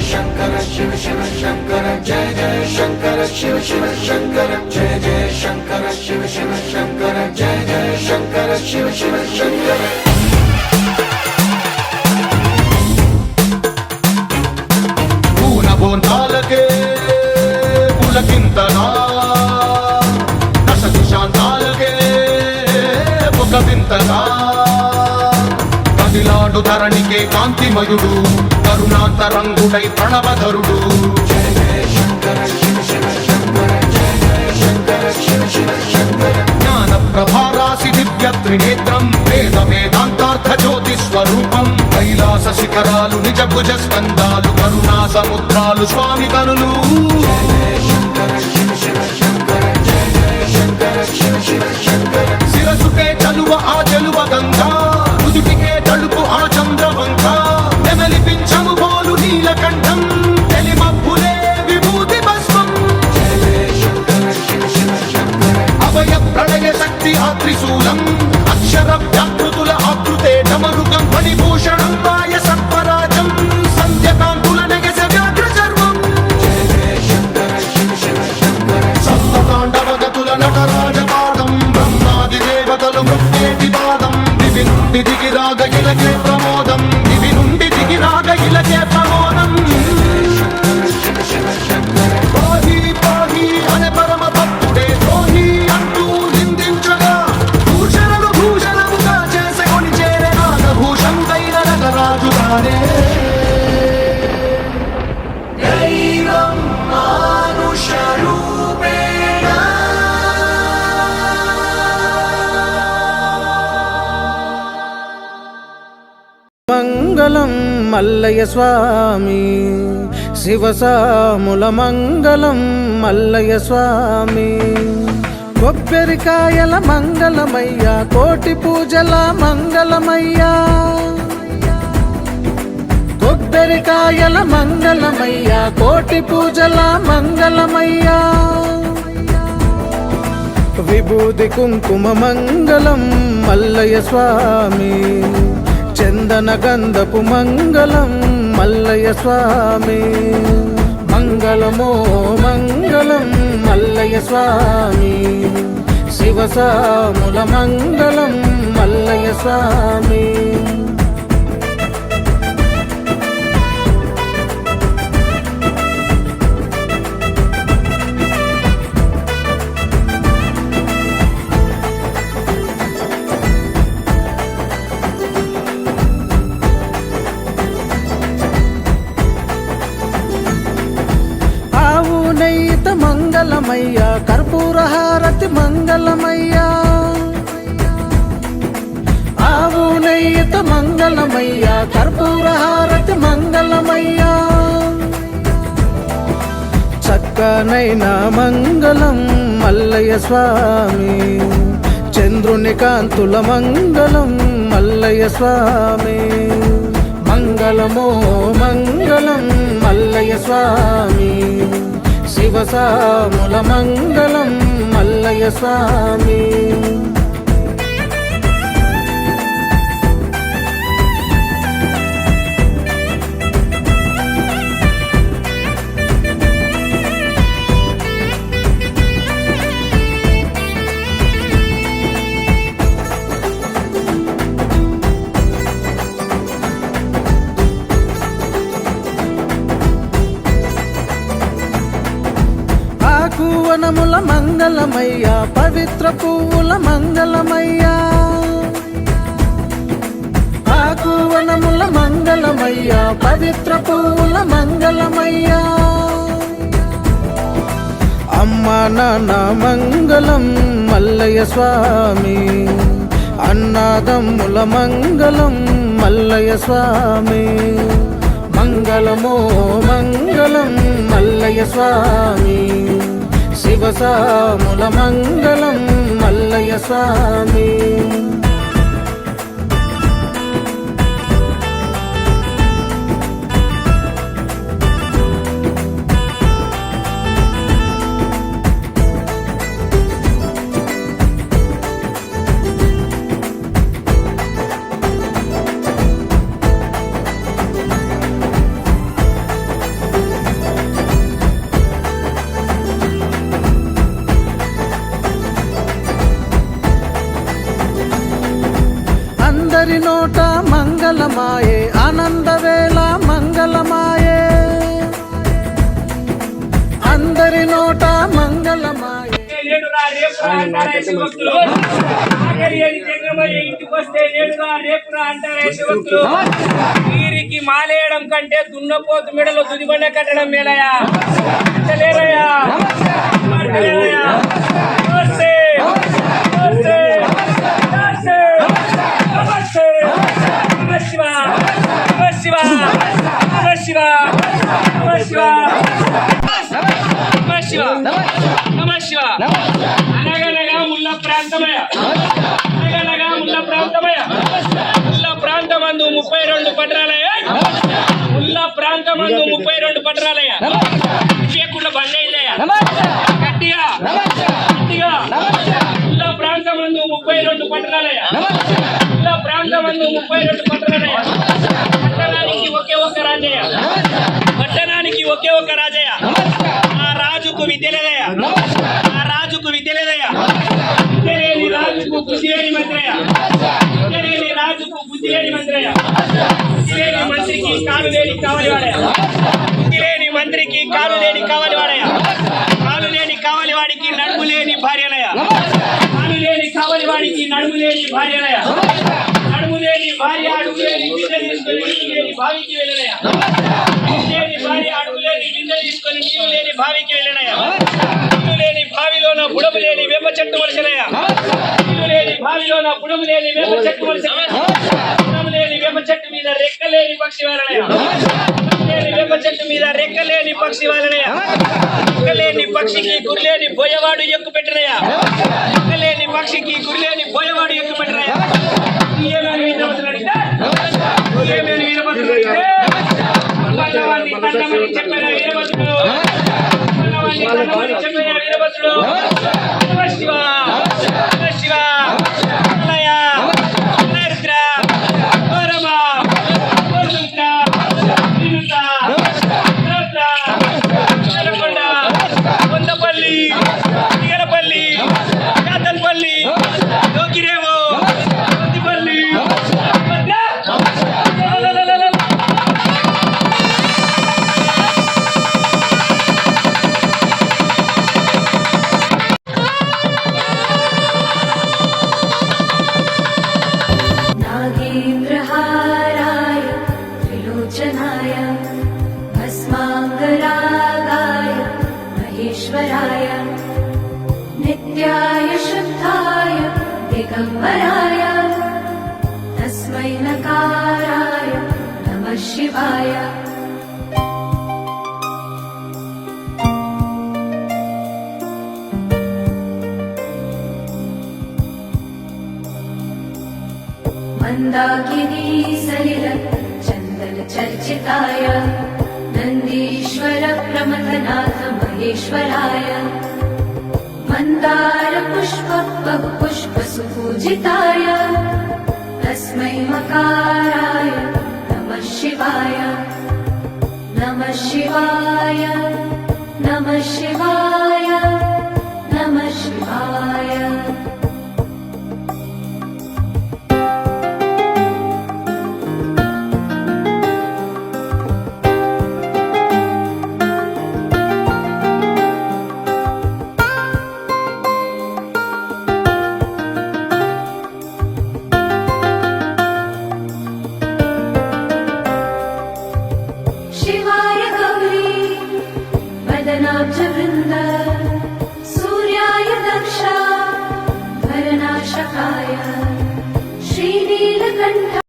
शंकर शिव शिव शंकर जय जय शंकर शिव शिव शंकर जय जय शंकर शिव शिव शंकर जय जय शंकर शिव शिव शंकर పూనబోంతాలకే పులకింతనా దశ దిశాంతాలకే ఒక వింతనా కదిలాడు ధరణికే కాంతిమయుడు కరుణాంతరంగుడై ప్రణవధరుడు जय जय शंकर शिव शिव शंकर जय जय शंकर शिव शिव शंकर జ్ఞాన ప్రభారాసి దివ్య త్రినేత్రం వేద వేదాంతార్థ జ్యోతి స్వరూపం కైలాస శిఖరాలు నిజ భుజ స్కందాలు కరుణా సముద్రాలు స్వామి కనులు जय जय शंकर शिव शिव शंकर जय जय शंकर शिव शिव शंकर శిరసుకే చలువ ఆ చెలువ గంగా నుదుటికే తడుపు ఆ చంద్రవంక నెమలిపించము పోలు నీలకంఠం తెలిమబ్బులే విభూతి భస్మం जय जय शंकर शिव शिव शंकर అభయ ప్రళయ శక్తి ఆ త్రిశూలం అక్షర వ్యాకృతుల ఆకృతే డమరుగం ఫణిభూషణం వాయ సర్పరాజం సంధ్యకాంతుల నెగస వ్యాఘ్ర చర్మం जय जय शंकर शिव शिव शंकर సప్తతాండవగతుల నటరాజపాదం బ్రహ్మాది దేవతలు మృత్యేటి పాదం దివి నుండి దిగి రాగ ఇలకే ప్రమోదం దివి నుండి దిగి రాగ ఇలకే ప్రమోదం शिव शिव शंकर పాహి పాహి అనే పరమ భక్తుడే ద్రోహి అంటూ నిందించగా భూషణను భూషణముగా చేసుకొని చేరే నాగభూషణుడైన నగరాజు తానే दैवं मानुषरूपेण మంగళం మల్లయ్య స్వామి శివసాముల మంగళం మల్లయ్య స్వామి కొబ్బరికాయల మంగళమయ్య కోటి పూజల మంగళమయ్య కొబ్బరికాయల మంగళమయ్య కోటి పూజల మంగళమయ్య విభూతి కుంకుమ మంగళం మల్లయ్య స్వామి చందన గంధపు మంగళం మల్లయ్య స్వామి మంగళమో మంగళం మల్లయ్య స్వామి శివసాముల మంగళం మల్లయ్య స్వామి ఆవు నెయ్యిత మంగళమయ్య కర్పూర హారతి మంగళమయ్య ఆవు నెయ్యిత మంగళమయ్య కర్పూర హారతి మంగళమయ్య చక్కనైన మంగళం మల్లయ్య స్వామి చంద్రుని కాంతుల మంగళం మల్లయ్య స్వామి మంగళమో మంగళం మల్లయ్య స్వామి శివసాముల మంగళం మల్లయ్య స్వామి ఆకువనముల మంగళమయ్య పవిత్ర పువ్వుల మంగళమయ్య ఆకువనముల మంగళమయ్య పవిత్ర పువ్వుల మంగళమయ్య అమ్మ నాన్న మంగళం మల్లయ్య స్వామి అన్నాదమ్ముల మంగళం మల్లయ్య స్వామి మంగళమో మంగళం మల్లయ్య స్వామి శివసాముల మంగళం మల్లయ్య స్వామి అందరి నోట మంగళమాయే. నేడుగా రేపురా అంటారా శివభక్తులు. ఆఖరి ఏది జంగమయ్య ఇంటికి వస్తే నేడుగా రేపురా అంటారా శివభక్తులు. వీరికి మాలేయడం కంటే దున్నపోతు మెడలో దుదిబండ కట్టడం మేలయా. లేరయ్యా లేరయ్యా. నమస్తే నమస్తే నమస్తే నమస్తే. నమ శివ నమ శివ నమ శివ నమ శివ నమ శివ నమ శివ. అనగనగా ముల్ల ప్రాంతమయ అనగనగా ముల్ల ప్రాంతమయ. ముల్ల ప్రాంతమందు 32 పట్టణాలయ. ముల్ల ప్రాంతమందు 32 పట్టణాలయ. విజయకుల బండయ్య గట్టిగా గట్టిగా. ముల్ల ప్రాంతమందు 32 పట్టణాలయ. ముల్ల ప్రాంతమందు 32 పట్టణాలయ. పట్టణానికి ఒకే ఒక రాజయ్య. పట్టణానికి ఒకే ఒక రాజయ్య. ఆ రాజుకు విద్య లేదయ్యా. ఆ రాజుకు విద్య లేదయ్యా. విద్య లేని రాజుకు బుద్ధి లేని మంత్రయ్య. విద్య లేని రాజుకు బుద్ధి లేని మంత్రయ్య. బుద్ధి లేని మంత్రికి కాలు లేని కావాలి వాడయ్య. బుద్ధి లేని మంత్రికి కాలు లేని కావాలి వాడయ్య. కాలు లేని కావాలి వాడికి నడుము లేని భార్యనయ్య. కాలు లేని కావాలి వాడికి నడుము లేని భార్యనయ్య. నడుము లేని భార్య అడుగు లేని బిడ్డ తీసుకొని నీవు లేని భావికి వెళ్ళనయ్య. లేని భార్య అడుగు లేని బిడ్డ తీసుకొని నీవు లేని భావికి వెళ్ళనయ్య. నీళ్ళు లేని భావిలోన బుడము లేని వేప చెట్టు వలసనయ్య. నీళ్ళు లేని భావిలోన బుడము లేని వేప చెట్టు వలసనయ్య. బుడము లేని వేప చెట్టు మీద రెక్కలేని పక్షి వాళ్ళనయ్య. లేని వేప చెట్టు మీద రెక్కలేని పక్షి వాళ్ళనయ్య. రెక్కలేని పక్షికి గురిలేని పోయేవాడు ఎక్కు పెట్టనయ్య. రెక్కలేని పక్షికి గురిలేని పోయేవాడు ఎక్కు పెట్టనయ్య. ఏమేమి వీరభద్రుడు అడిగితే ఏమేమి వీరభద్రుడు అడిగితే పల్లవాన్ని తన్నమని చెప్పిన వీరభద్రుడు. పల్లవాన్ని తన్నమని చెప్పిన వీరభద్రుడు. నమ శివ నమ శివ. అన్నయ్య నరుద్ర గౌరమ గోరుద్ర వినుత నరుద్ర నరకొండ కొండపల్లి నిగరపల్లి కాతన్పల్లి లోకిరేవు కొద్దిపల్లి नागेन्द्रहाराय त्रिलोचनाय भस्माङ्गरागाय महेश्वराय नित्याय शुद्धाय दिगम्बराय तस्मै नकाराय नमः शिवाय. मन्दाकिनी सलिल चन्दन चर्चिताय नन्दीश्वर प्रमथनाथ महेश्वराय मन्दार पुष्प पुष्प सुपूजिताय तस्मै मकाराय नमः शिवाय. नमः शिवाय नमः शिवाय नमः शिवाय. शिवाय गौरी वदनाब्जवृन्द सूर्याय दक्ष भरनाशकाय श्रीनीलकण्ठ.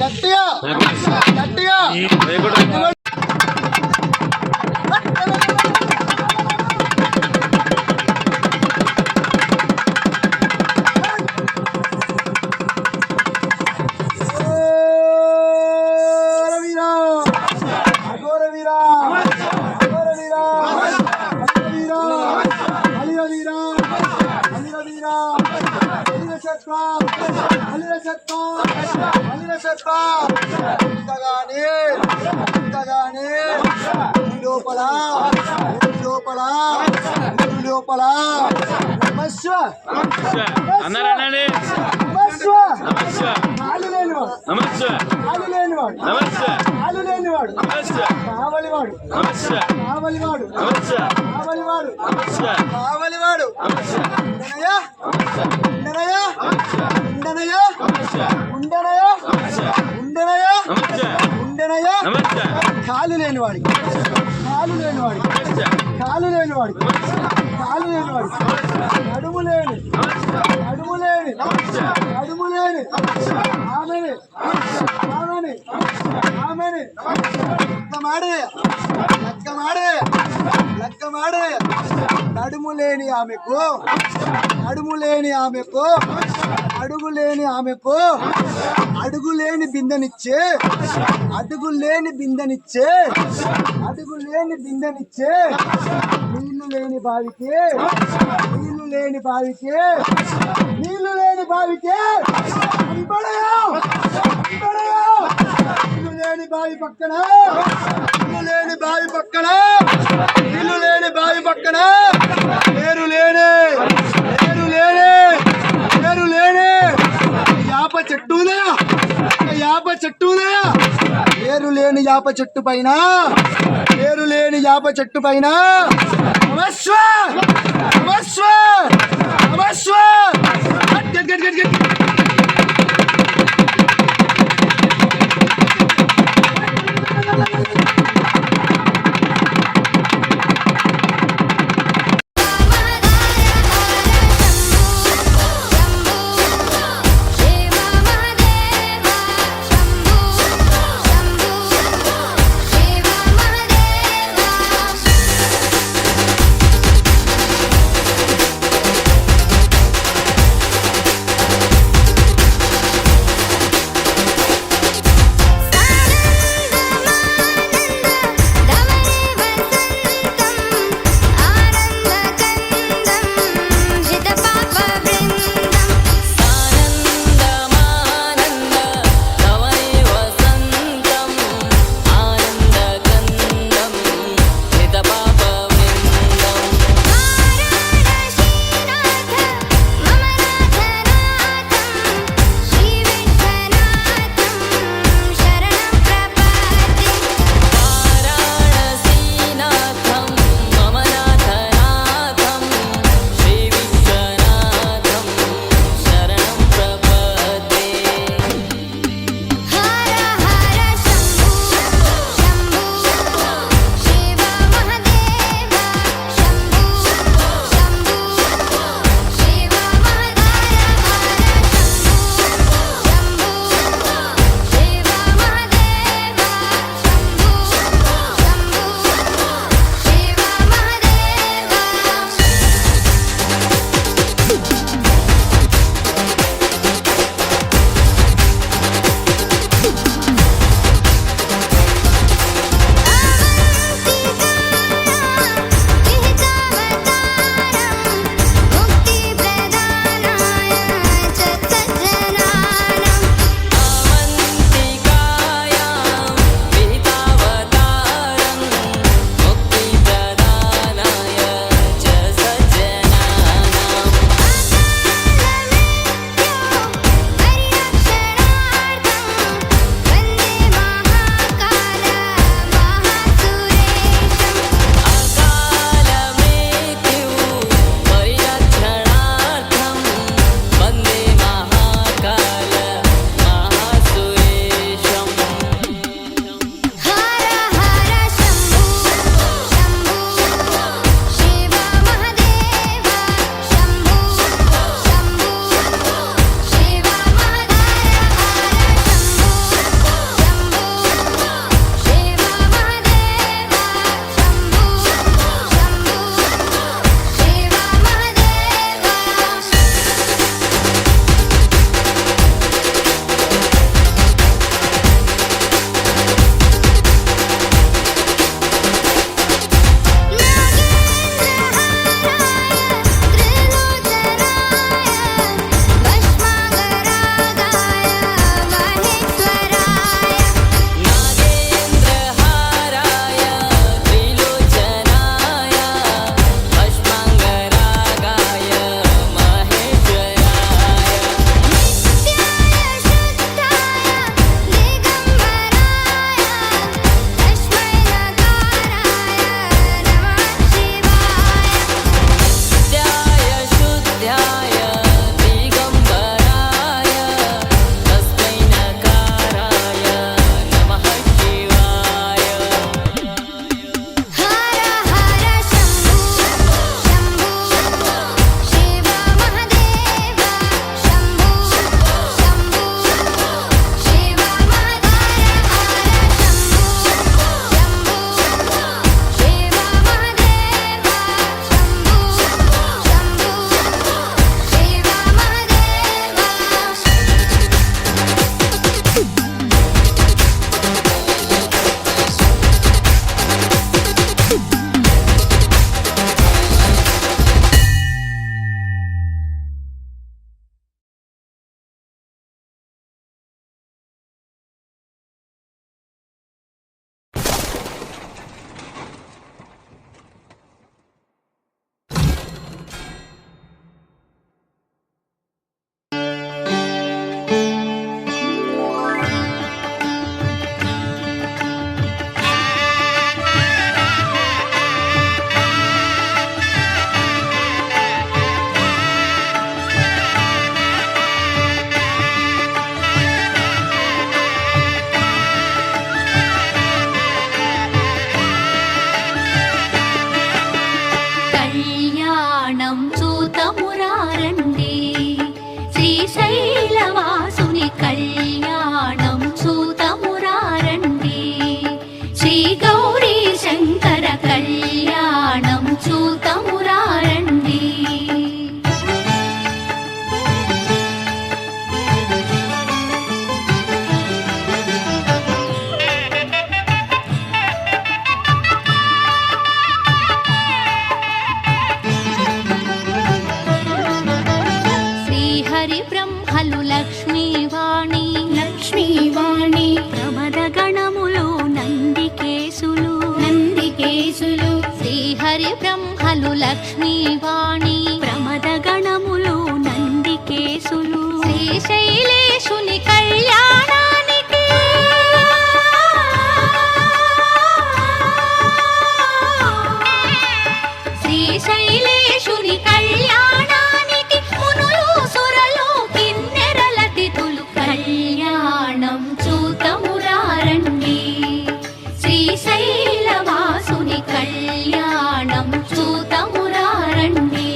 గట్టిగా గట్టిగా లోపల అన్నారండి కాలు లేనివాడు కాలు లేనివాడు కాలు లేనివాడు కావలివాడు కావలివాడు కావలివాడు కావలివాడు ఉండనయ్యా ఉండనయ్యా ఉండనయ్యా ఉండనయ్యా ఉండనయ్యా కాలు లేనివాడి కాలు లేనివాడి కాలు లేనివాడి కాలు లేనివాడి నడుము లేని నడుము లేని నడుము లేని ఆమెని ఆమెని ఆమెని లెక్క మాడే నడుము లేని ఆమెకు నడుము లేని ఆమెకు అడుగు లేని ఆమెకు అడుగు లేని బిందెనిచ్చే అడుగు లేని బిందెనిచ్చే అడుగు లేని బిందెనిచ్చే నీళ్లు లేని బావికి నీళ్లు లేని బావికి నీళ్లు లేని బావికి నీళ్లు లేని బావి పక్కన నీళ్లు లేని బావి పక్కన నీళ్లు లేని బావి పక్కన పేరు లేని పేరు లేని పేరు లేని యాప చెట్టు యాప చెట్టు పేరు లేని యాప చెట్టు పైన పేరు లేని యాప చెట్టు పైన నమస్వ నమస్వ నమస్వ గట్ గట్ గట్ గట్ బ్రహ్మలు లక్ష్మీవాణి ప్రమద గణములు నందికేశులు శ్రీశైలేశుని కళ్యాణానికి శ్రీశైలేశుని కళ్యాణానికి మునులు సురలు కిన్నెరల తిథులు కళ్యాణం చూతమురారండి శ్రీశైలవాసుని కళ్యాణం చూతమురారండి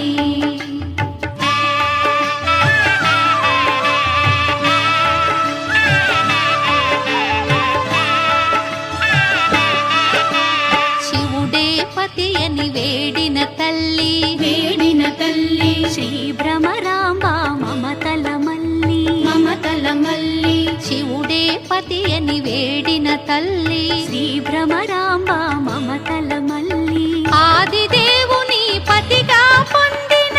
శివుడే పతి అని వేడిన తల్లి శ్రీ భ్రమరాంబ మమతల మల్లి శివుడే పతి అని వేడిన తల్లి శ్రీ భ్రమరాంబ మమతల మల్లి ఆదిదేవుని పతిగా పొందిన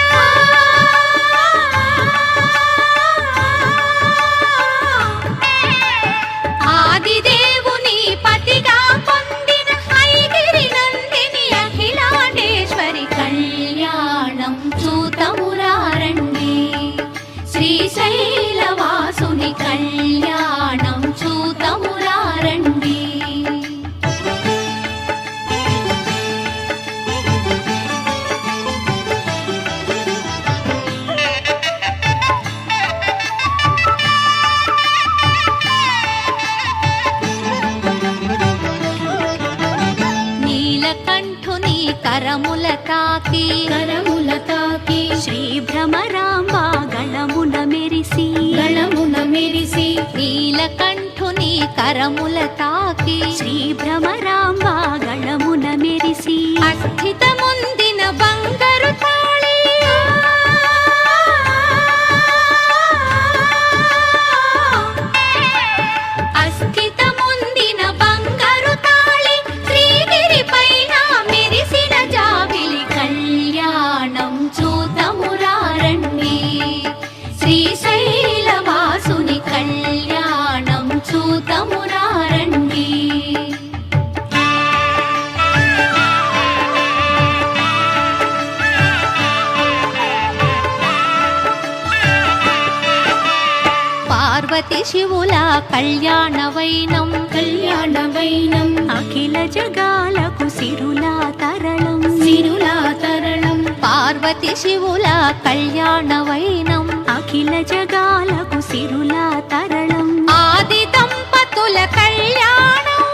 ఆదిదేవుని పతిగా పొందిన ఐగిరి నందిని అఖిలాండేశ్వరి కళ్యాణం చూతమురారండి శ్రీశైలవాసుని కళ్యాణం చూతమురారండి నీలకంఠుని కరముల తాకి శ్రీ భ్రమరాంబ గళమున మెరిసి నీలకంఠుని కరముల తాకి శ్రీ భ్రమరాంబ గళమున మెరిసి అస్థిత ముందిన బంగారు తాళి అస్థిత ముందిన బంగారు తాళి శ్రీగిరి పైన మెరిసిన జాబిలి కళ్యాణం చూతమురారండి శ్రీశైలవాసుని కళ్యాణం చూతమురారండి పార్వతి శివుల కళ్యాణ వైనం అఖిల జగాలకు సిరులా తరళం పార్వతి శివుల కళ్యాణ వైనం అఖిల జగాలకు సిరులా తరళం ఆది దంపతుల కళ్యాణం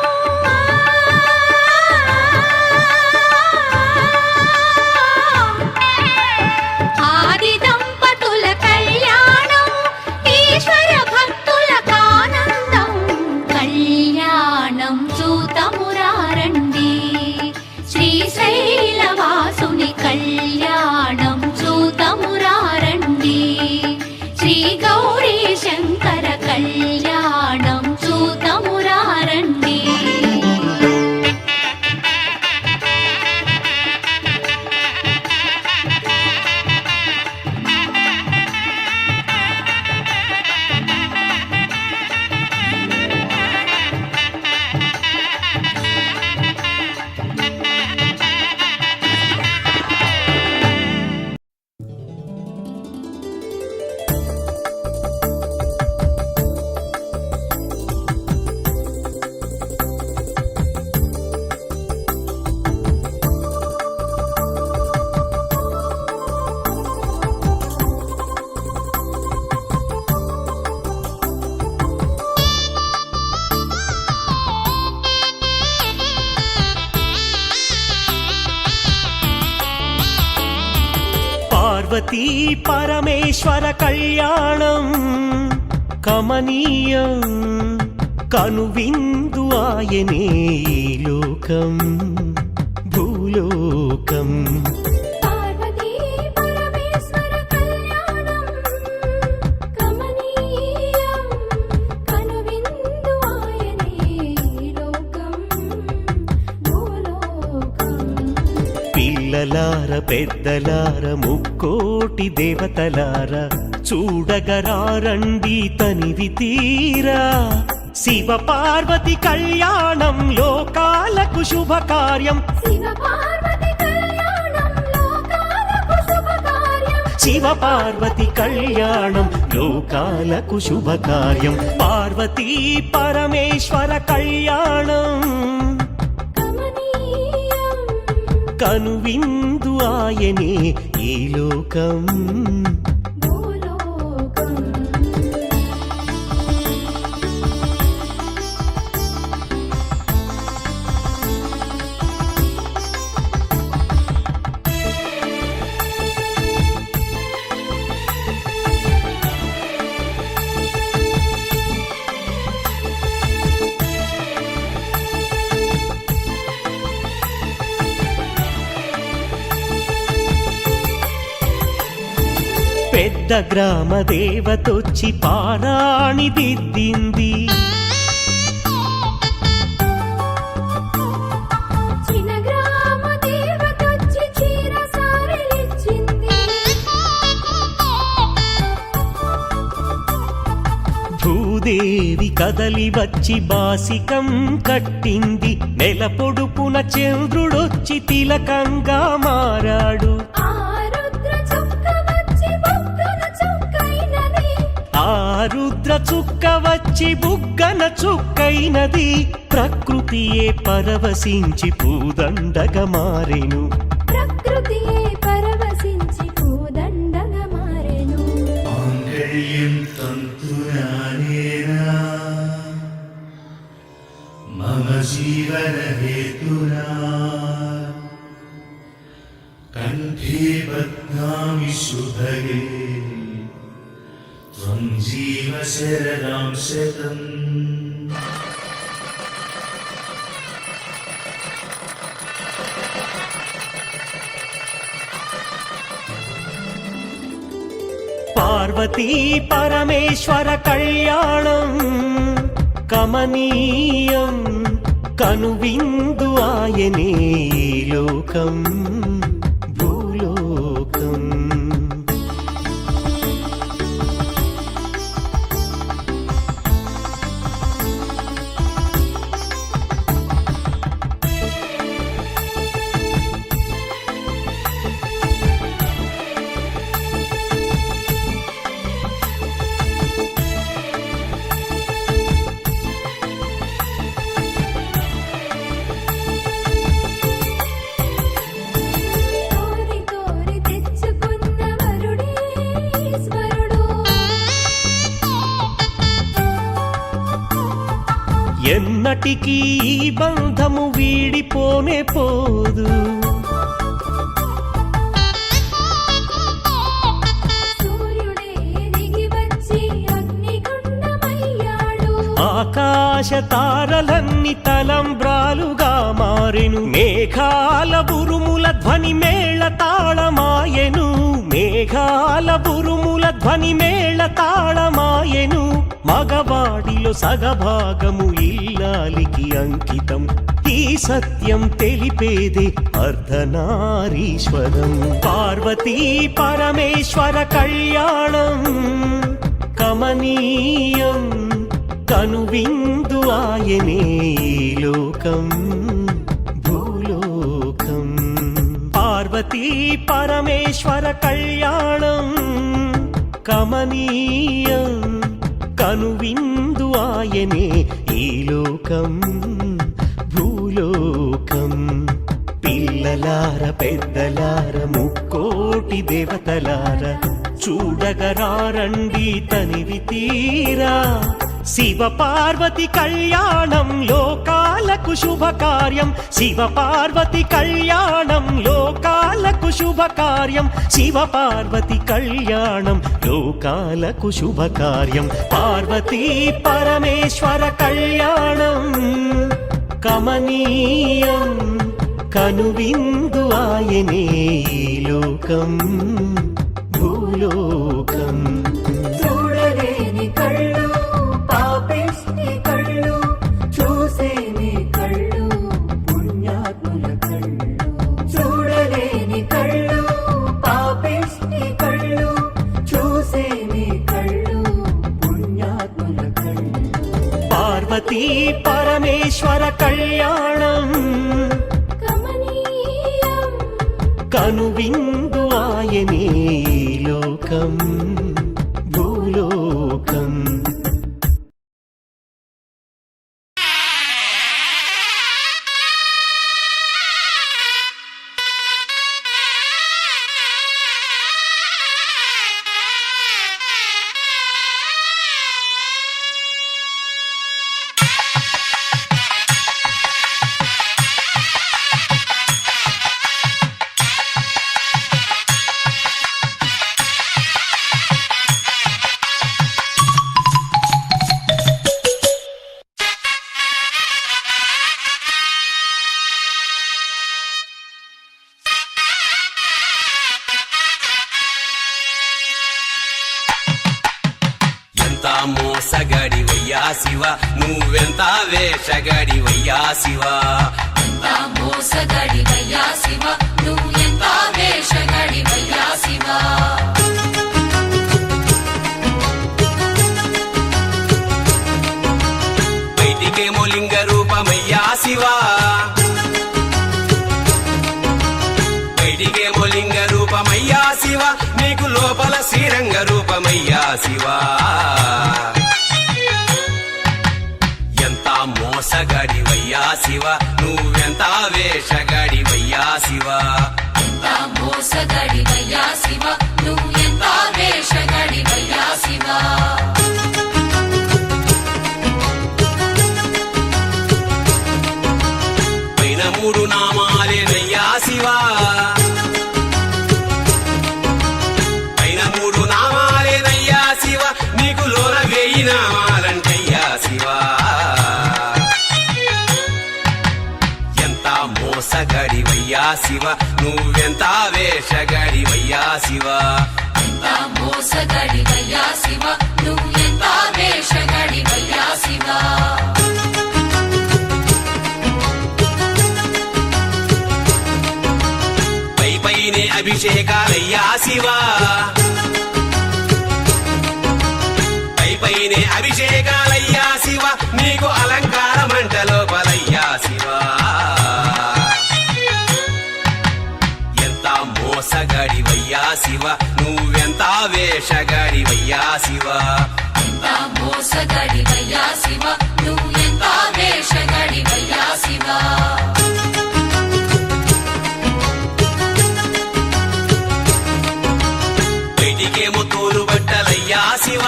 ఆది దంపతుల కళ్యాణం ఈశ్వర భక్తులకు ఆనందం కళ్యాణం చూతమురారండి శ్రీశైలవాసుని కళ్యాణం చూతమురారండి శ్రీ గౌరీ శంకర కళ్యాణం చూతమురారండి పార్వతీ పరమేశ్వర కళ్యాణం కమనీయం కనువిందు ఆయనే ఈ లోకం భూలోకం పార్వతీ పరమేశ్వర కళ్యాణం కమనీయం కనువిందు ఆయనే లోకం భూలోకం పిల్లలార పెద్దలార ముక్కోటి దేవతలార చూడగరారండి తనివి తీరా శివ పార్వతి కళ్యాణం లోకాలకు శుభకార్యం శివ పార్వతి కళ్యాణం శివ పార్వతి కళ్యాణం లోకాలకు శుభకార్యం పార్వతీ పరమేశ్వర కళ్యాణం కమనీయం కనువిందు ఆయనే ఈ లోకం భూలోకం పెద్ద గ్రామ దేవతొచ్చి పారాణి దిద్దింది చిన్న గ్రామ దేవతొచ్చి చీర సారెలిచ్చింది భూదేవి కదలి వచ్చి బాసికం కట్టింది నెల పొడుపున చంద్రుడొచ్చి తిలకంగా మారాడు ఆ రుద్ర చుక్క వచ్చి బొగ్గన చుక్కైనది ఆ రుద్ర చుక్క వచ్చి బుగ్గన చుక్కైనది ప్రకృతియే పరవశించి పూదండగా మారెను ప్రకృతియే పరవశించి పూదండగా మారెను మాంగళ్యం తంతునానేనా మమ జీవన హేతునా కంఠే బధ్నామి శుభగే త్వం జీవ శరదాం శతం పార్వతీ పరమేశ్వర కళ్యాణం కమనీయం కనువిందు ఆయనే ఈ లోకం భూలోకం కోరి కోరి తెచ్చుకున్న వరుడే ఈశ్వరుడు ఎన్నటికీ ఈ బంధము వీడిపోనే పోదు సూర్యుడే దిగి వచ్చి అగ్నిగుండమయ్యాడు ఆకాశ తారలన్నీ తలంబ్రాలుగా మారెను మేఘాల బురుముల ధ్వని మేళ తాళమాయెను మేఘాల బురుముల ధ్వని మేళ తాళమాయెను మగవాడిలో సగభాగము ఇల్లాలికి అంకితం ఈ సత్యం తెలిపేదే అర్ధనారీశ్వరం పార్వతీ పరమేశ్వర కళ్యాణం కమనీయం కనువిందు ఆయనే ఈ లోకం భూలోకం పార్వతీ పరమేశ్వర కళ్యాణం కమనీయం కనువిందు ఆయనే ఈ లోకం భూలోకం పిల్లలార పెద్దలార ముక్కోటి దేవతలార చూడగరారండి తనివి తీరా శివ పార్వతి కళ్యాణం లోకాలకు శుభకార్యం శివ పార్వతి కళ్యాణం లోకాలకు శుభకార్యం శివ పార్వతి కళ్యాణం లోకాలకు శుభకార్యం పార్వతీ పరమేశ్వర కళ్యాణం కమనీయం కనువిందు ఆయనే ఈ లోకం భూలోకం చూడలేని కళ్ళు పాపిష్టి కళ్ళు చూసేని కళ్ళు పుణ్యాత్ముల కళ్ళు చూడలేని కళ్ళు పాపిష్టి కళ్ళు చూసేని కళ్ళు పుణ్యాత్ముల కళ్ళు పార్వతీ పరమేశ్వర కళ్యాణం కమనీయం కనువిందు ఆయనే ఈ లోకం భూలోకం. ఎంత మోసగాడివయ్యా శివ, నువ్వెంత వేషగాడివయ్యా శివ. ఎంత మోసగాడివయ్యా శివ, నువ్వు ఎంత వేషగాడివయ్యా శివ. బయటికేమో లింగ రూపమయ్యా శివ, బయటికేమో లింగ రూపమయ్యా శివ, నీకు లోపల శ్రీరంగ రూపమయ్యా శివ. ఎంత మోసగాడివయ్యా శివ, నువ్వెంత వేషగాడివయ్యా శివ. ఎంత మోసగాడివయ్యా శివ, నువ్వు ఎంత వేషగాడివయ్యా శివ. పైన మూడు నామాలేనయ్యా శివ, పైన మూడు నామాలేనయ్యా శివ, నీకు లోన 1000 నామాలంటయ్యా శివ. ఎంత మోసగాడివయ్యా శివ, నువ్వెంత వేషగాడివయ్యా శివ. ఎంత మోసగాడివయ్యా శివ, నువ్వు ఎంత వేషగాడివయ్యా శివ. పై పైనే అభిషేకాలయ్యా శివ, పై పైనే అభిషేకాలయ్యా శివ, నీకు అలంకార మంట లోపలయ్యా శివ. ఎంత మోసగాడివయ్యా శివ, నువ్వెంత వేషగాడివయ్యా శివ. ఎంత మోసగాడివయ్యా శివ, నువ్వు ఎంత వేషగాడివయ్యా శివ. బయటికేమో తోలు బట్టలయ్యా శివ,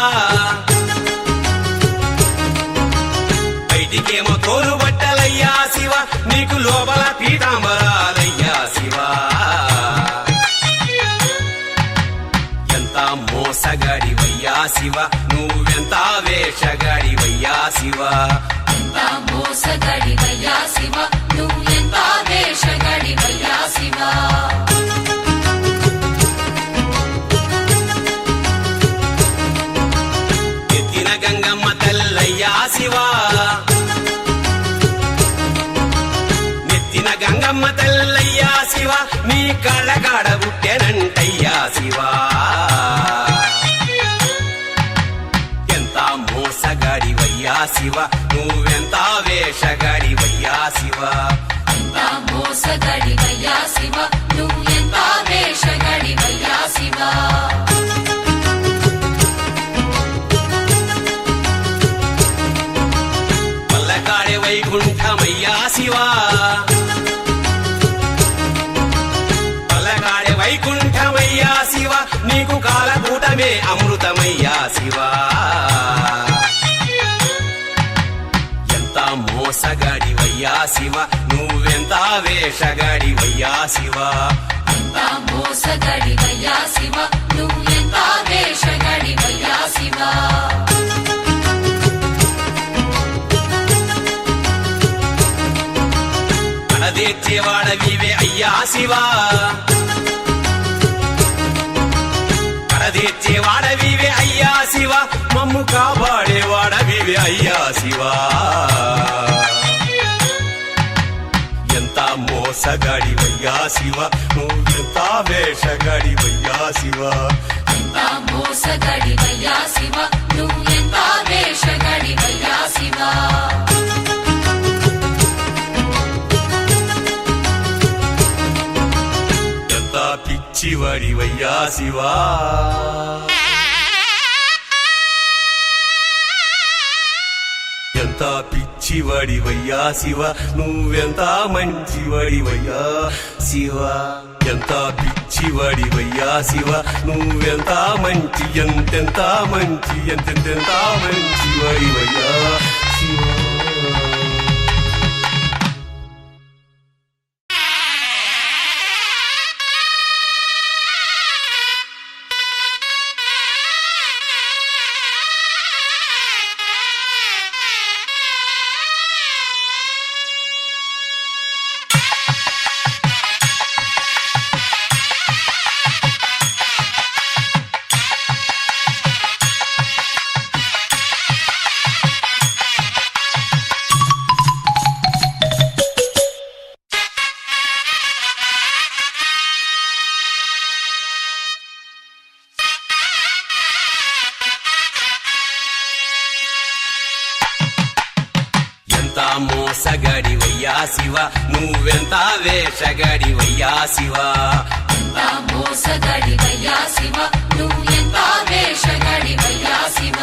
బయటికేమో తోలు బట్టలయ్యా శివ, నీకు లోపల పీతాంబరాలయ్యా శివ. ఎంత మోసగాడివయ్యా శివ, నువ్వెంత వేషగాడివయ్యా శివ. ఎంత మోసగాడివయ్యా శివ, నువ్వు ఎంత వేషగాడివయ్యా శివ. ఎత్తిన గంగమ్మ తల్లయ్యా శివ, నెత్తిన గంగమ్మ తల్లయ్యా శివ, నీ కళ్ళగాడ పుట్టెనంటయ్యా శివ. ఎంత మోసగాడివయ్యా శివ, నువ్వెంత వేషగాడివయ్యా శివ. ఎంత మోసగాడివయ్యా శివ, నువ్వు ఎంత వేషగాడివయ్యా శివ. పల్లకాడే వైకుంఠమయ్యా శివ, పల్లకాడే వైకుంఠమయ్యా శివ, నీకు కాలకూటమే అమృతమయ్యా శివ. ఎంత మోసగాడివయ్యా శివ, నువ్వెంత వేషగాడివయ్యా శివ. ఎంత మోసగాడివయ్యా శివ, నువ్వు ఎంత వేషగాడివయ్యా శివ. కడదేర్చేవాడవివే అయ్యా శివ, కడదేర్చేవాడవివే అయ్యా శివ, మమ్ము కాపాడేవాడవివే అయ్యా శివ. ఎంత మోసగాడివయ్యా శివ, నువ్వెంత వేషగాడివయ్యా శివ. ఎంత మోసగాడివయ్యా శివ, నువ్వు ఎంత వేషగాడివయ్యా శివ. ఎంత పిచ్చివాడివయ్యా శివా ఎంత పిచ్చివాడివయ్యా శివ నువ్వెంత మంచివాడివయ్యా శివ ఎంత పిచ్చివాడివయ్యా శివ నువ్వెంత మంచి ఎంతెంత మంచివాడివయ్యా శివ మోసగాడివయ్యా శివ నువ్వెంత వేషగాడివయ్యా శివ ఎంత మోసగాడివయ్యా శివ నువ్వు ఎంత వేషగాడివయ్యా శివ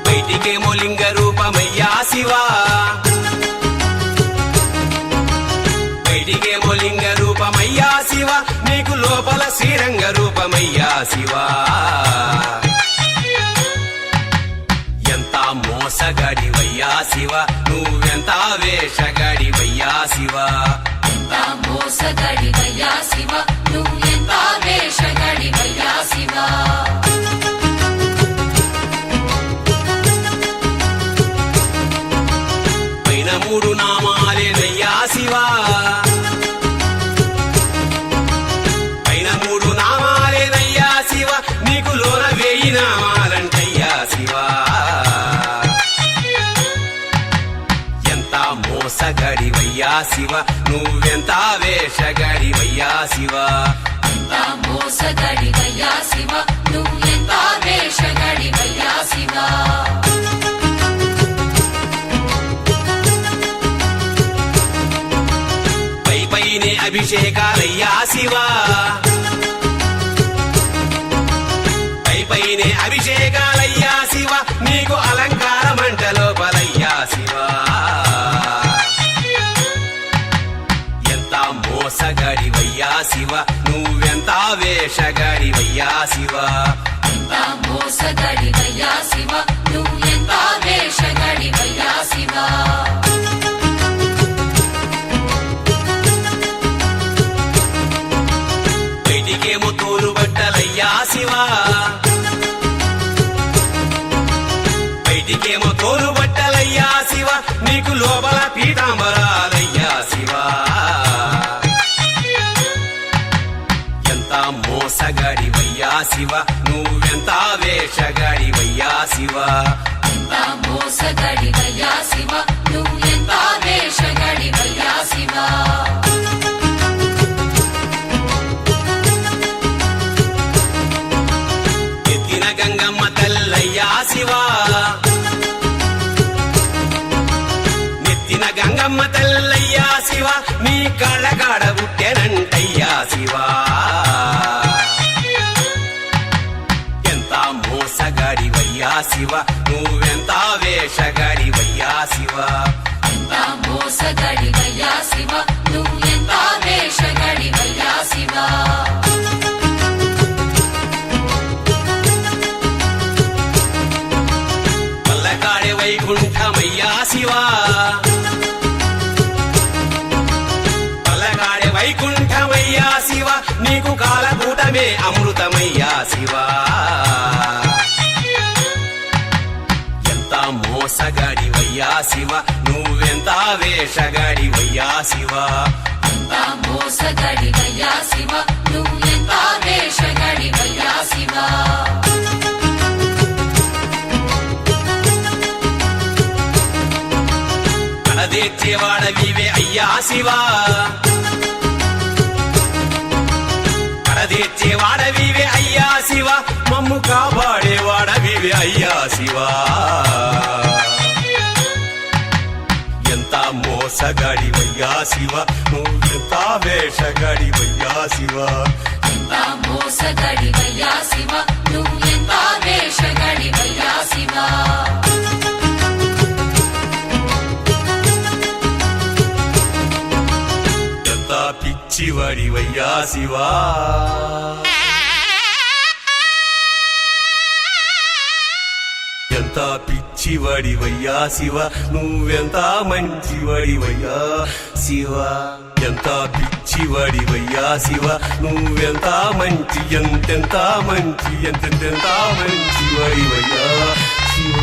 బయటికేమో లింగ రూపమయ్యా శివ బయటికేమో లింగ రూపమయ్యా శివ నీకు లోపల శ్రీరంగ రూపమయ్యా శివ ఎంత మోసగాడివయ్యా శివ నువ్వెంత వేషగాడివయ్యా శివ ఎంత మోసగాడివయ్యా శివ నువ్వు ఎంత వేషగాడివయ్యా శివ పైన మూడు నామాలేనయ్యా శివ పైన మూడు నామాలేనయ్యా శివ నీకు లోన వేయి నామాలంటయ్యా శివ ఎంత మోసగాడివయ్యా శివ నువ్వెంత వేషగాడివయ్యా శివ ఎంత మోసగాడివయ్యా శివ నువ్వు ఎంత వేషగాడివయ్యా శివ పైనే అభిషేకాలయ్యా శివ పైనే అభిషేకాలయ్యా శివ నీకు అలంకార మంట లోపలయ్యా శివ ఎంత మోసగాడివయ్యా శివ నువ్వెంత వేషగాడివయ్యా శివ ఎంత మోసగాడివయ్యా శివ నువ్వు ఎంత వేషగాడివయ్యా శివ బయటికేమో తోలు బట్టలయ్యా శివ బయటికేమో తోలు బట్టలయ్యా శివ నీకు లోపల పీతాంబరాలయ్యా శివ ఎంత మోసగాడివయ్యా శివ నువ్వెంత వేషగాడివయ్యా శివ ఎంత మోసగాడివయ్యా శివ నువ్వు ఎంత వేషగాడివయ్యా శివ ఎత్తిన గంగమ్మ తల్లయ్యా శివ నెత్తిన గంగమ్మ తల్లయ్యా శివ నీ కళ్ళగాడ పుట్టెనంటయ్యా శివ ఎంత మోసగాడివయ్యా శివ నువ్వెంత వేషగాడివయ్యా శివ ఎంత మోసగాడివయ్యా శివ నువ్వు ఎంత వేషగాడివయ్యా శివ పల్లకాడే వైకుంఠమయ్యా శివ పల్లకాడే వైకుంఠమయ్యా శివ నీకు కాలకూటమే అమృతమయ్యా శివ ఎంత మోసగాడివయ్యా శివ నువ్వెంత వేషగాడివయ్యా శివ ఎంత మోసగాడివయ్యా శివ నువ్వు ఎంత వేషగాడివయ్యా శివ కడదేర్చేవాడవివే అయ్యా శివ కడదేర్చేవాడవివే అయ్యా శివ మమ్ము కాపాడేవాడవివే అయ్యా శివ ఎంత మోసగాడివయ్యా శివ నువ్వెంత వేషగాడివయ్యా శివ ఎంత మోసగాడివయ్యా శివ నువ్వు ఎంత వేషగాడివయ్యా శివ ఎంత పిచ్చివాడివయ్యా శివ ఎంత పిచ్చివాడివయ్యా శివ నువ్వెంత మంచివాడివయ్యా శివ ఎంత పిచ్చివాడివయ్యా శివ నువ్వెంత మంచి ఎంతెంత మంచి ఎంతెంత మంచివాడివయ్యా శివ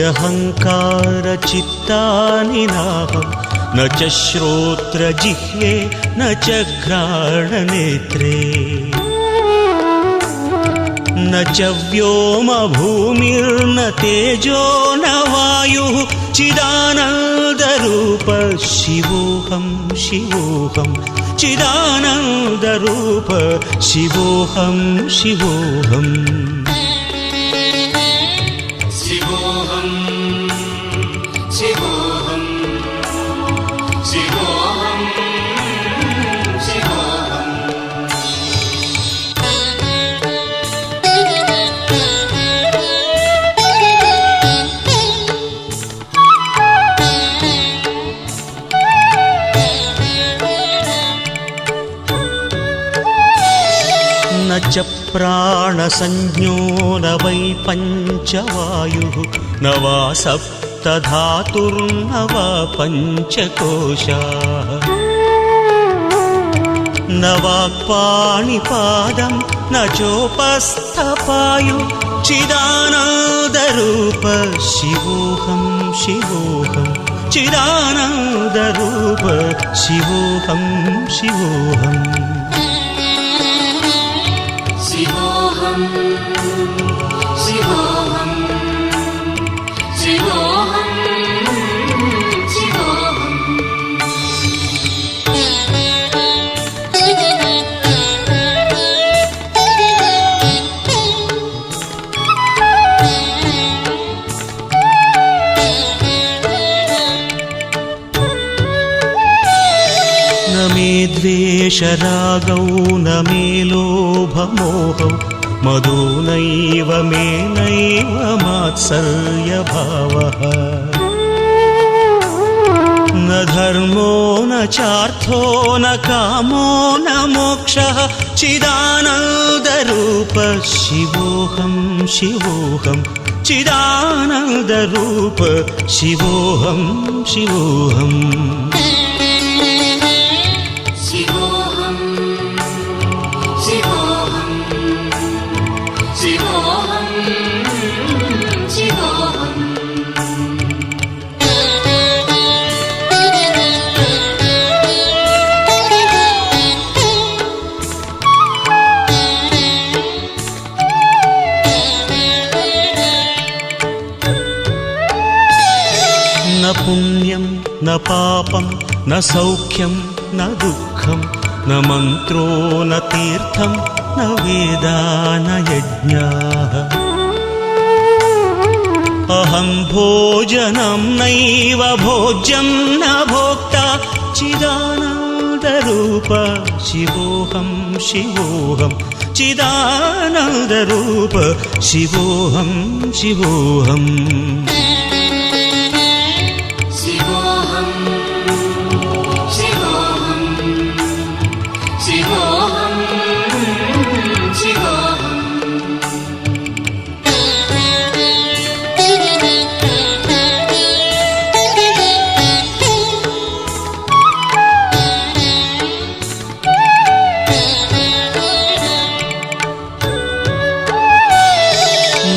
नास्त्यहङ्कारचित्तानि नाहं न च श्रोत्रजिह्वे न च घ्राणनेत्रे न च व्योमभूमिर्न तेजो न वायुः चिदानन्दरूप शिवोऽहं शिवोऽहं चिदानन्दरूप शिवोऽहं शिवोऽहम् शिवोऽहं शिवोऽहं शिवोऽहं शिवोऽहम् न च प्राणसंज्ञो न वै पञ्चवायुः न वा सप्तधातुर्न वा पञ्चकोशाः न वाक्पाणिपादं न चोपस्थपायु चिदानन्दरूप शिवोऽहं शिवोऽहं चिदानन्दरूप शिवोऽहं शिवोऽहम् शिवोऽहं शिवोऽहं शिवोऽहं शिवोऽहम् न मे द्वेषरागौ न मे लोभमोहौ मदो नैव मे नैव मात्सर्यभावः न धर्मो न चार्थो न कामो न मोक्षः चिदानन्दरूप शिवोऽहं शिवोऽहं चिदानन्दरूप शिवोऽहं शिवोऽहम् शिवोऽहं शिवोऽहं शिवोऽहं शिवोऽहम् न पुण्यं न पापं न सौख्यं न दुःखं न मन्त्रो न तीर्थं न वेदा न यज्ञाः अहं भोजनं नैव भोज्यं न भोक्ता चिदानन्दरूप शिवोऽहं शिवोऽहं चिदानन्दरूप शिवोऽहं शिवोऽहम् शिवोऽहं शिवोऽहं शिवोऽहं शिवोऽहम्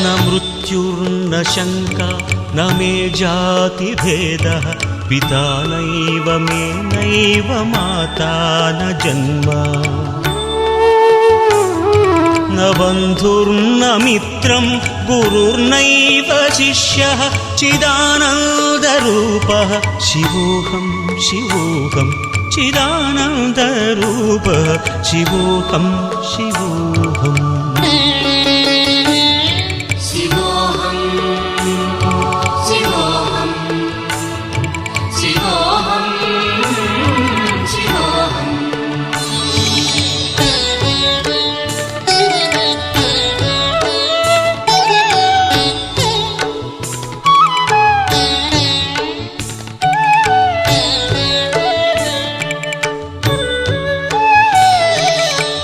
न मृत्युर्न शङ्का न मे जातिभेदः पिता नैव मे नैव माता न जन्म न बन्धुर्न मित्रं गुरुर्नैव शिष्यः चिदानन्दरूपः शिवोऽहं शिवोऽहं चिदानन्दरूपः शिवोऽहं शिवोऽहम् शिवोऽहं शिवोऽहं शिवोऽहं शिवोऽहम्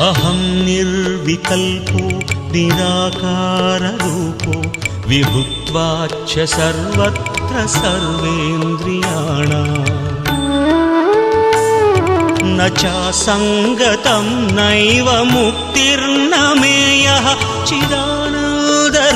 अहं निर्विकल्पो निराकाररूपो विभुत्वाच्च सर्वत्र सर्वेन्द्रियाणाम् न चासङ्गतं नैव मुक्तिर्न मेयः चिदानन्दरूप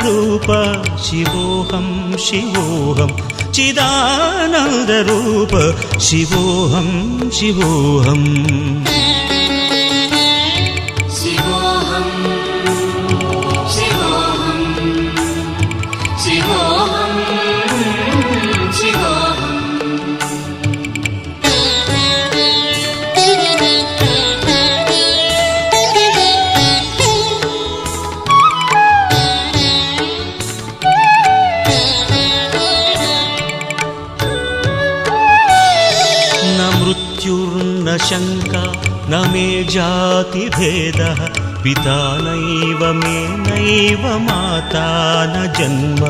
చిదానందరూప శివోహం శివోహం చిదానందరూప శివోహం శివోహం శివోహం శివోహం శివోహం శివోహం मृत्युर्न शङ्का न मे जातिभेदः पिता नैव मे नैव माता न जन्म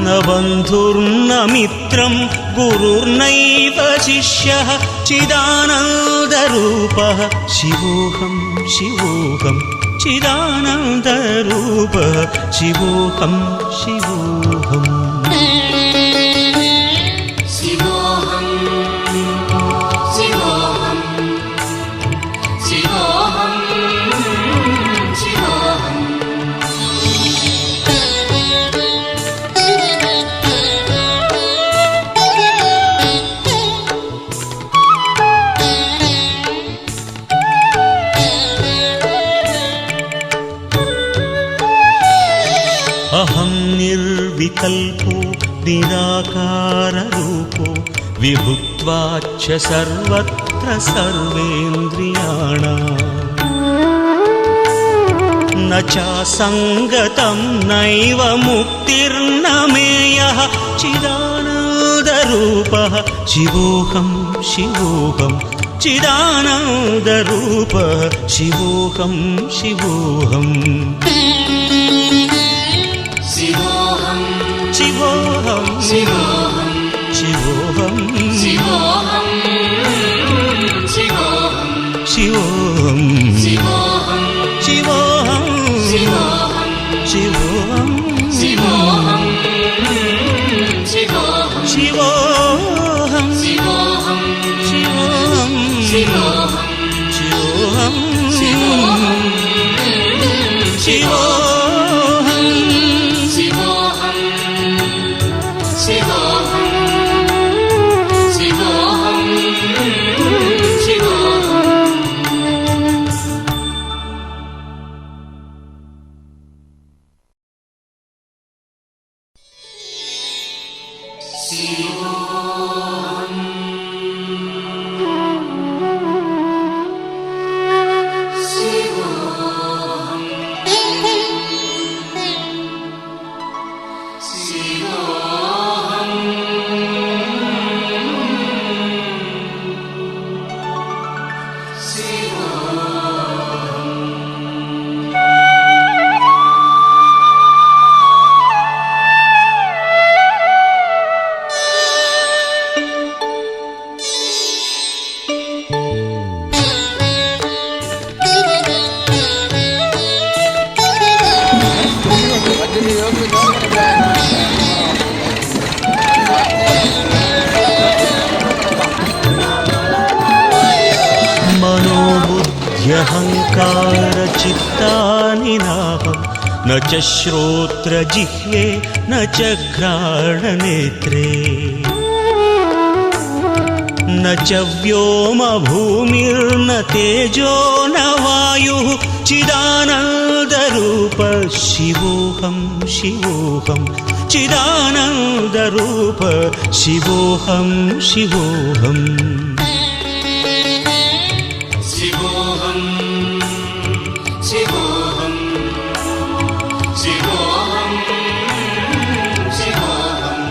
न बन्धुर्न मित्रं गुरुर्नैव शिष्यः चिदानन्दरूपः शिवोऽहं शिवोऽहं चिदानन्दरूपः शिवोऽहं शिवोऽहम् శివోహం శివోహం శివోహం శివోహం अहं निर्विकल्पो निराकाररूपो विभुत्वाच्च सर्वत्र सर्वेन्द्रियाणाम् न चासङ्गतं नैव मुक्तिर्न मेयः चिदानन्दरूपः शिवोऽहं शिवोऽहं चिदानन्दरूपः शिवोऽहं शिवोऽहम् శివోహం शिवोऽहं శివోహం शिवोऽहं శివోహం శివోహం शिवोऽहं శివోహం शिवोऽहं శివోహం शिवोऽहं శివోహం शिवोऽहं శివోహం शिवोऽहं శివోహం शिवोऽहं శివోహం शिवोऽहं శివోహం శివోహం శివోహం శివోహం मनोबुद्ध्यहङ्कारचित्तानि नाहं न च श्रोत्रजिह्वे न च घ्राणनेत्रे न च व्योमभूमिर्न तेजो न वायुः चिदानन्दरूप शिवोऽहं शिवोऽहं चिदानन्दरूप शिवोऽहं शिवोऽहम् శివోహం శివోహం శివోహం శివోహం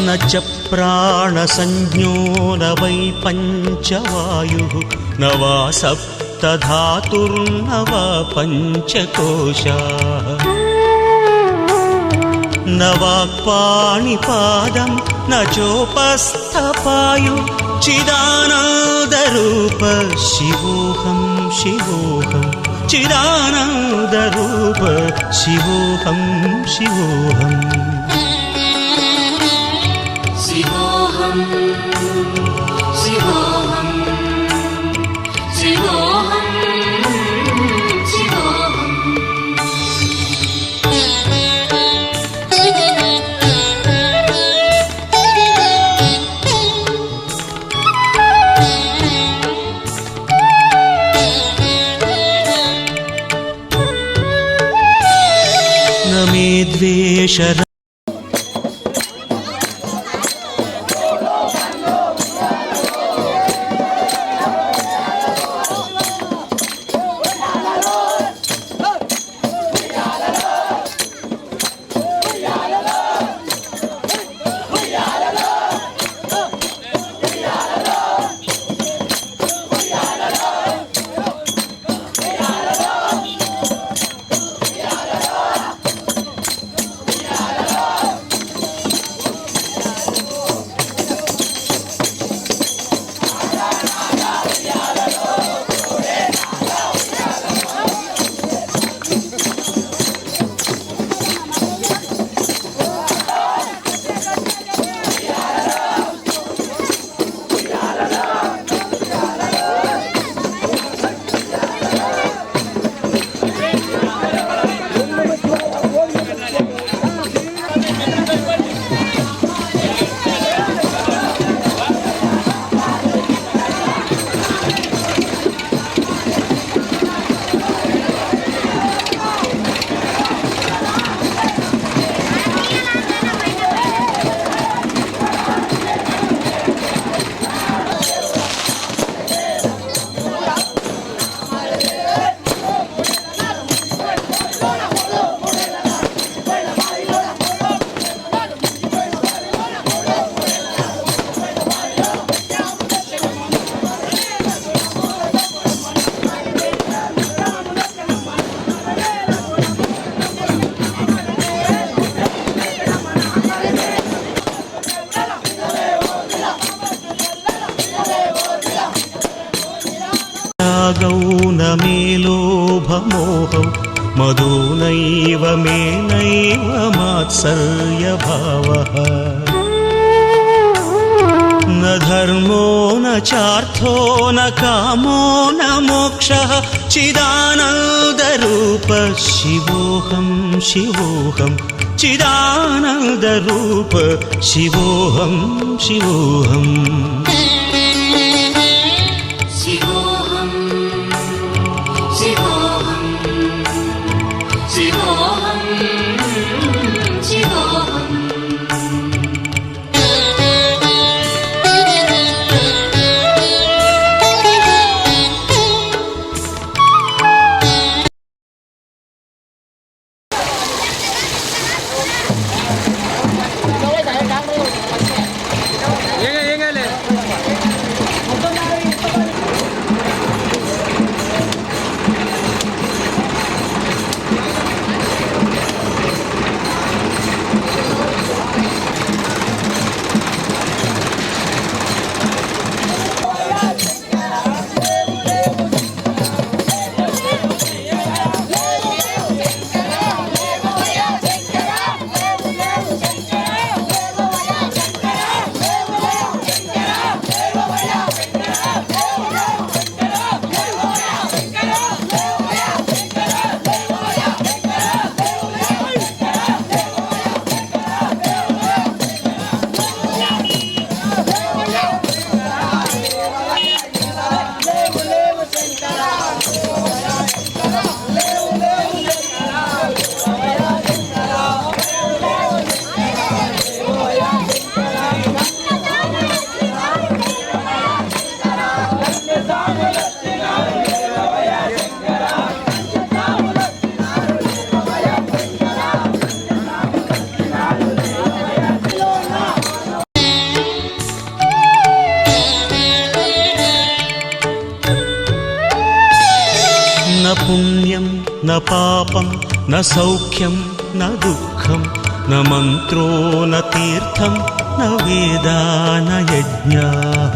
न च प्राणसंज्ञो न वै पञ्चवायुः न वा सप्तधातुर्न वा पञ्चकोशाः न वाक्पाणिपादं न चोपस्थपायु चिदानन्दरूप चिदानन्दरूप शिवोऽहं शिवोऽहं चिदानन्दरूप शिवोऽहं शिवोऽहम् शिवोऽहं शिवोऽहं शिवोऽहं शिवोऽहम् न मे द्वेष न मे लोभमोहौ मदो नैव मे नैव मात्सर्यभावः न धर्मो न चार्थो न कामो न मोक्षः चिदानन्दरूप शिवोऽहं शिवोऽहं चिदानन्दरूप शिवोऽहं शिवोऽहम् न पुण्यं न पापं न सौख्यं न दुःखं न मन्त्रो न तीर्थं न वेदा न यज्ञाः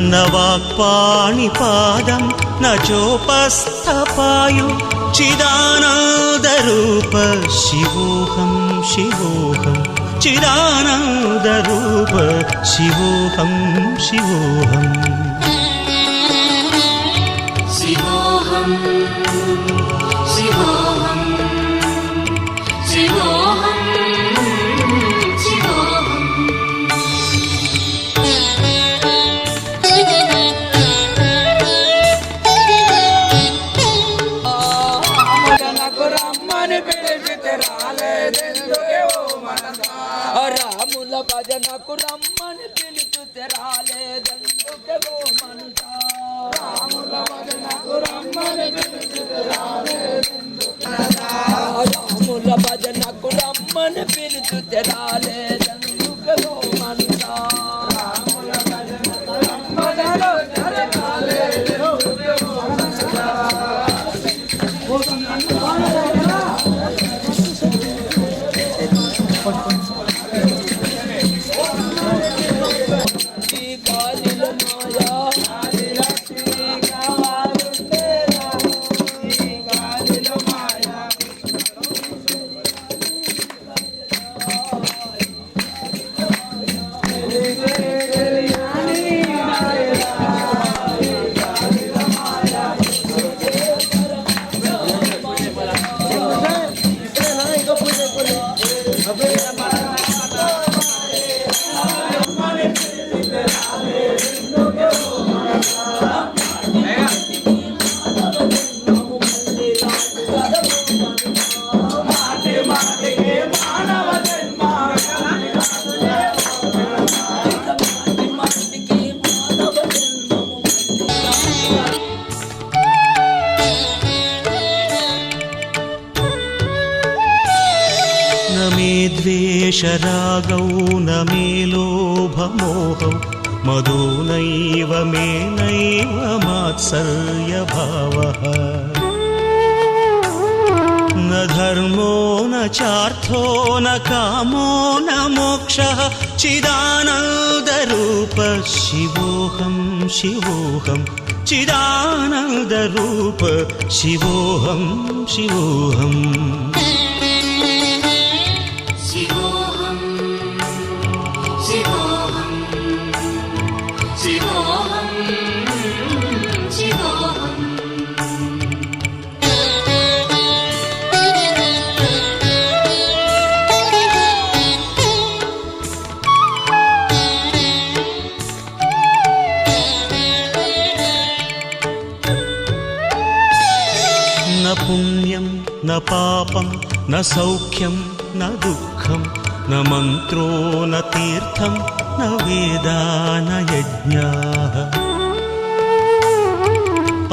न वाक्पाणिपादं न चोपस्थपायु चिदानन्दरूप शिवोऽहं शिवोऽहं चिदानन्दरूप शिवोऽहं शिवोऽहम् शिवोऽहं शिवोऽहं शिवोऽहं शिवोऽहम् నాకు రమ్మని పిలిచితే రాలేదెందుకే ఓ మనసా రాముల భజనకు రమ్మని పిలిచితే రాలేదెందుకే ఓ మనసా రాముల భజనకు రమ్మని పిలిచితే రాలేదెందుకే రాముల భజనకు రమ్మని పిలిచితే రాలేదెందుకే ఓ మనసా రాముల భజనకు రమ్మని పిలిచితే రాలేదెందుకే ఓ మనసా द्वेषरागौ न मे लोभमोहौ मदो नैव मे नैव मात्सर्यभावः न धर्मो न चार्थो न कामो न मोक्षः चिदानन्दरूप शिवोऽहं शिवोऽहं चिदानन्दरूप शिवोऽहं शिवोऽहम् शिवोऽहं शिवोऽहं शिवोऽहं शिवोऽहम् न पुण्यं न पापं न सौख्यं न दुःखं न मन्त्रो न तीर्थं न वेदा न यज्ञाः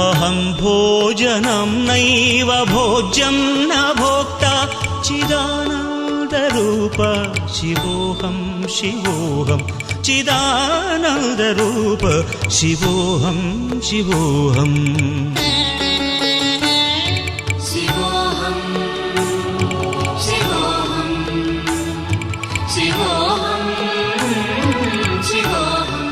अहं भोजनं नैव भोज्यं न भोक्ता चिदानन्दरूप शिवोऽहं शिवोऽहं चिदानन्दरूप शिवोऽहं शिवोऽहम् शिवोऽहं शिवोऽहं शिवोऽहं शिवोऽहम्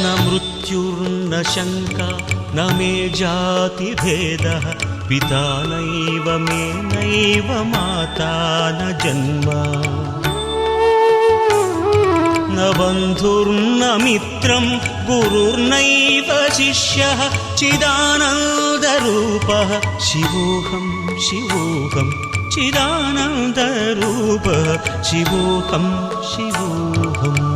न मृत्युर्न शङ्का न मे जातिभेदः पिता नैव मे नैव माता न जन्म न बन्धुर्न मित्रं गुरुर्नैव शिष्यः चिदानन्दरूपः शिवोऽहं शिवोऽहं चिदानन्दरूपः शिवोऽहं शिवोऽहम्